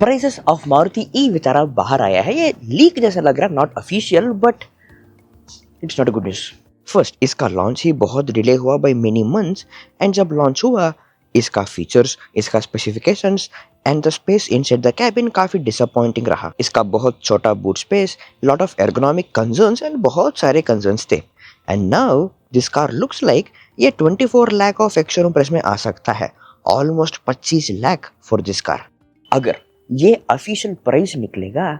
Prices of Maruti e Vitara बाहर आया है। ये लीक जैसा लग रहा है, not official, but it's not a good news. First, इसका लॉन्च ही बहुत डिले हुआ बाय मेनी मंथ्स, एंड जब लॉन्च हुआ इसका फीचर्स, इसका specifications and the space inside the cabin काफी डिसअपॉइंटिंग रहा। इसका बहुत छोटा boot space, lot of ergonomic concerns and बहुत सारे कंसर्न्स थे। And now this car looks like ये 24 लाख ऑफ एक्स-शोरूम प्राइस में आ सकता है, almost 25 lakh for this car. अगर ये ऑफिशियल प्राइस निकलेगा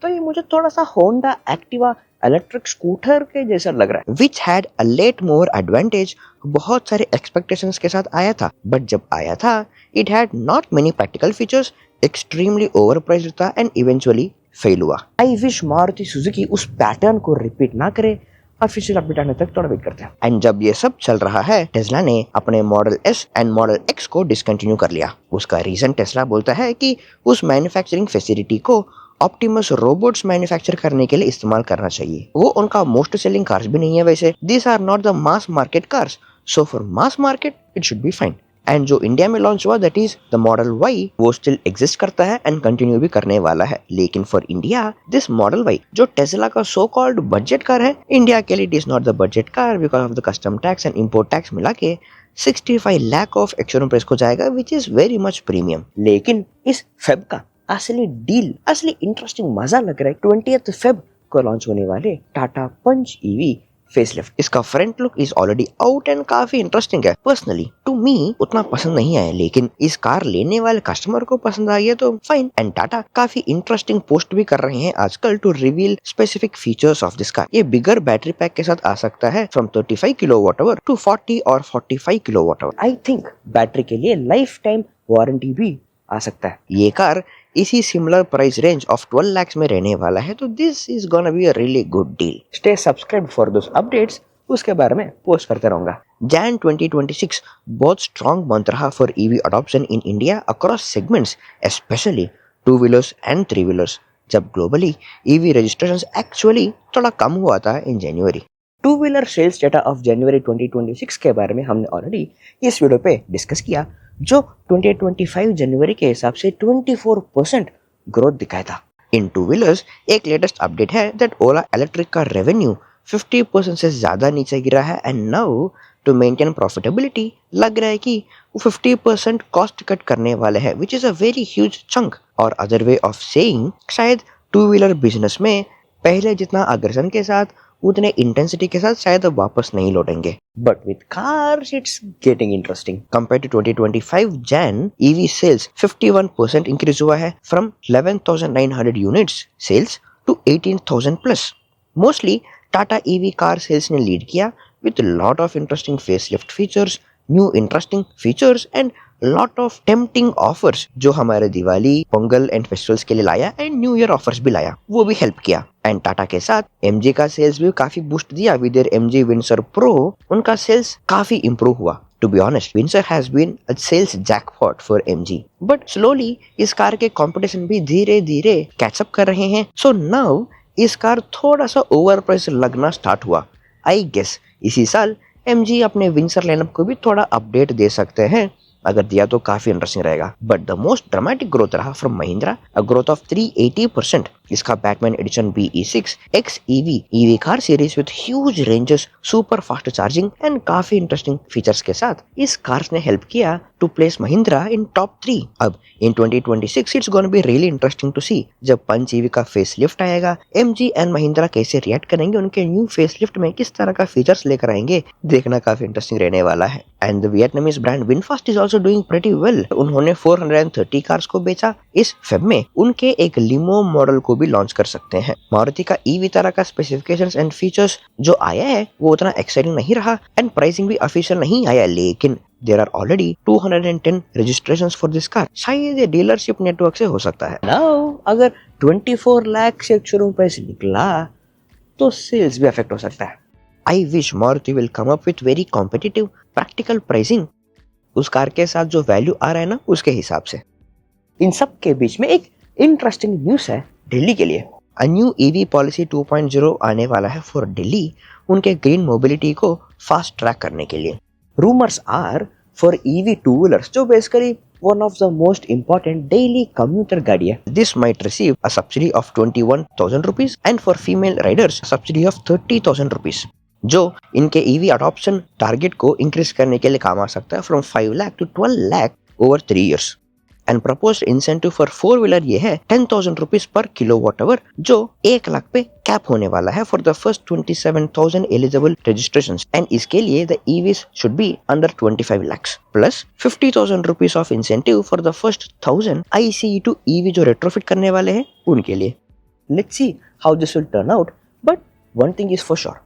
तो ये मुझे थोड़ा सा होंडा एक्टिवा इलेक्ट्रिक स्कूटर के जैसा लग रहा है, which had a lot more advantage. बहुत सारे एक्सपेक्टेशंस के साथ आया था, बट जब आया था it had not many practical features, extremely over priced था एंड इवेंचुअली फेल हुआ। आई विश मारुति सुजुकी उस पैटर्न को रिपीट ना करे। ऑफिशियल अपडेट आने तक थोड़ा वेट करते हैं। एंड जब ये सब चल रहा है, टेस्ला ने अपने model S and model x को डिसकंटिन्यू कर लिया। उसका रीजन टेस्ला बोलता है कि उस मैन्युफैक्चरिंग फैसिलिटी को ऑप्टिमस रोबोट्स मैन्युफैक्चर करने के लिए इस्तेमाल करना चाहिए। वो उनका मोस्ट सेलिंग कार्स भी नहीं है वैसे। This are not the mass market cars, so for mass market it should be fine. And जो इंडिया में लॉन्च हुआ that is the model Y, वो स्टिल एग्जिस्ट करता है एंड कंटिन्यू भी करने वाला है। लेकिन for India this model Y जो टेस्ला का सो कॉल्ड बजट कार है, इंडिया के लिए it is not the budget car because of the custom tax and import tax मिला के 65 लाख ऑफ एक्स-शोरूम प्राइस को जाएगा, which is very much premium. लेकिन इस फेब का असली डील, असली इंटरेस्टिंग मजा लग रहा है 20th फेब को लॉन्च होने वाले टाटा पंच ईवी फेसलिफ्ट। इसका front look is already out and काफी इंटरेस्टिंग है। पर्सनली टू मी उतना पसंद नहीं आया, लेकिन इस कार लेने वाले कस्टमर को पसंद आई है तो फाइन। एंड टाटा काफी इंटरेस्टिंग पोस्ट भी कर रहे हैं आजकल to reveal specific features of this car. ये बिगर बैटरी पैक के साथ आ सकता है फ्रॉम 35 किलोवाट आवर टू 40 और 45 kilowatt hour. I think battery के लिए लाइफ टाइम वारंटी भी आ सकता है। ये कार इसी similar price range of 12 lakhs में रहने वाला है, तो this is gonna be a really good deal. Stay subscribe for those updates, उसके बारे में पोस्ट करते रहूंगा। जैन 2026 बहुत स्ट्रॉन्ग मंथ रहा for EV adoption in India across segments, especially 2 wheelers and 3 wheelers, जब ग्लोबली ईवी रजिस्ट्रेशंस एक्चुअली थोड़ा कम हुआ था in January. 2 wheeler sales data of जनवरी 2026 के बारे में हमने ऑलरेडी इस वीडियो पे डिस्कस किया, जो 2025 जनवरी के हिसाब से 24% ग्रोथ दिखाया था। इन 2 व्हीलर्स एक लेटेस्ट अपडेट है दैट ओला इलेक्ट्रिक का रेवेन्यू 50% से ज्यादा नीचे गिरा है, and now to maintain profitability लग रहा है कि वो 50% कॉस्ट कट करने वाले हैं, which is a very huge chunk. और अदर वे ऑफ सेइंग, शायद 2 व्हीलर बिजनेस में पहले जितना अग्रेशन के साथ, उतने इंटेंसिटी के साथ शायद अब वापस नहीं लौटेंगे। But with cars it's getting interesting. Compare to 2025 Jan, EV sales 51% increase हुआ है, from 11,900 units sales to 18,000 plus. Mostly Tata EV car sales ने लीड किया with lot of interesting facelift features, new interesting features and lot of tempting offers जो हमारे Diwali, Pongal and festivals के लिए लाया, and new year offers भी लाया, वो भी हेल्प किया। एंड टाटा के साथ एमजी का सेल्स भी काफी बूस्ट दिया with their MG Windsor pro. उनका सेल्स काफी इंप्रूव हुआ। To be honest, Windsor has been a sales jackpot for MG, but slowly इस कार के कंपटीशन भी धीरे धीरे कैचअप कर रहे हैं। सो नाउ इस कार थोड़ा सा ओवर प्राइस लगना स्टार्ट हुआ। आई गेस इसी साल एमजी अपने विंसर लाइनअप को भी थोड़ा अपडेट दे सकते हैं, अगर दिया तो काफी इंटरेस्टिंग रहेगा। But the most dramatic growth रहा from Mahindra, a growth of 380%। इसका Batman edition BE6 X EV car series with huge ranges, super fast charging and काफी इंटरेस्टिंग फीचर्स के साथ इस कार्स ने हेल्प किया to place Mahindra in top 3। अब in 2026 it's gonna be really interesting to see, जब Punch EV का facelift आएगा, एमजी एंड महिंद्रा कैसे रिएक्ट करेंगे, उनके न्यू फेसलिफ्ट में किस तरह का फीचर्स लेकर आएंगे, देखना काफी इंटरेस्टिंग रहने वाला है। And the Vietnamese brand VinFast is also doing pretty well. उन्होंने 430 कार्स को बेचा। इस फेब में उनके एक लिमो मॉडल को भी लॉन्च कर सकते हैं। मारुति का ई विटारा का स्पेसिफिकेशंस एंड फीचर्स जो आया है वो उतना एक्साइटिंग नहीं रहा, एंड प्राइसिंग भी ऑफिशियल नहीं आया, लेकिन there are already 210 registrations for this car। शायद ये डीलरशिप नेटवर्क से हो सकता है। Now, अगर 24 लाख से शोरूम प्राइस निकला तो सेल्स भी अफेक्ट हो सकता है। I wish Maruti will come up with very competitive practical pricing, उस कार के साथ जो वैल्यू आ रहा है ना उसके हिसाब से। इन सब के बीच में एक इंटरेस्टिंग न्यूज है दिल्ली के लिए। अ न्यू ईवी पॉलिसी 2.0 आने वाला है फॉर दिल्ली, उनके ग्रीन मोबिलिटी को फास्ट ट्रैक करने के लिए। Rumours are for EV 2 wheelers जो basically one of the most important daily commuter गाड़ी है. This might receive a subsidy of 21,000 rupees and for female riders a subsidy of 30,000 rupees. जो इनके EV adoption target को increase करने के लिए काम आ सकता है from 5 lakh to 12 lakh over 3 years. And proposed incentive for four wheeler ये है 10,000 रुपीज पर किलोवाट आवर, जो 1 लाख पे कैप होने वाला है for the first 27,000 eligible registrations. And इसके लिए the EVs should be under 25 lakhs plus 50,000 rupees of incentive for the first 1,000 ICE to EV जो रेट्रोफिट करने वाले हैं उनके लिए. Let's see how this will turn out, but one thing is for sure,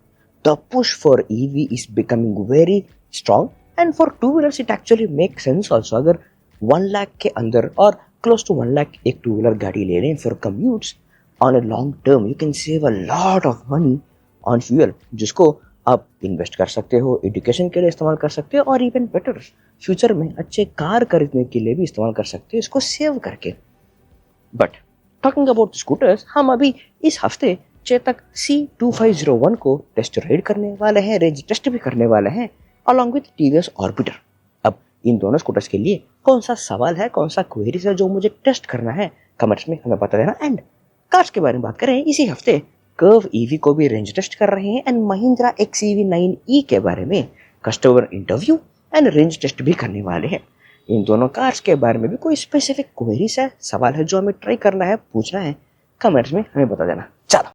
the push for EV is becoming very strong and for two wheelers it actually make sense also. अगर 1 लाख के अंदर और क्लोज टू 1 लाख एक two-wheeler गाड़ी ले लें for commutes on a long term, you can save a lot of money on fuel, जिसको आप इन्वेस्ट कर सकते हो, एजुकेशन के लिए इस्तेमाल कर सकते हो और इवन बेटर फ्यूचर में अच्छे कार खरीदने के लिए भी इस्तेमाल कर सकते हो इसको सेव करके. बट टॉकिंग अबाउट स्कूटर्स, हम अभी इस हफ्ते चेतक C2501 को टेस्ट राइड करने वाले हैं, रेंज टेस्ट भी करने वाले हैं अलॉन्ग विथ TVS ऑर्बिटर. अब इन दोनों स्कूटर्स के लिए कौन सा सवाल है, कौन सा क्वेरीज है जो मुझे टेस्ट करना है, कमेंट्स में हमें बता देना. एंड कार्स के बारे में बात करें, इसी हफ्ते कर्व EV को भी रेंज टेस्ट कर रहे हैं एंड महिंद्रा XEV9e के बारे में customer interview and range test भी करने वाले हैं. इन दोनों कार्स के बारे में भी कोई स्पेसिफिक क्वेरीज है, सवाल है जो हमें ट्राई करना है, पूछना है, कमेंट्स में हमें बता देना. चलो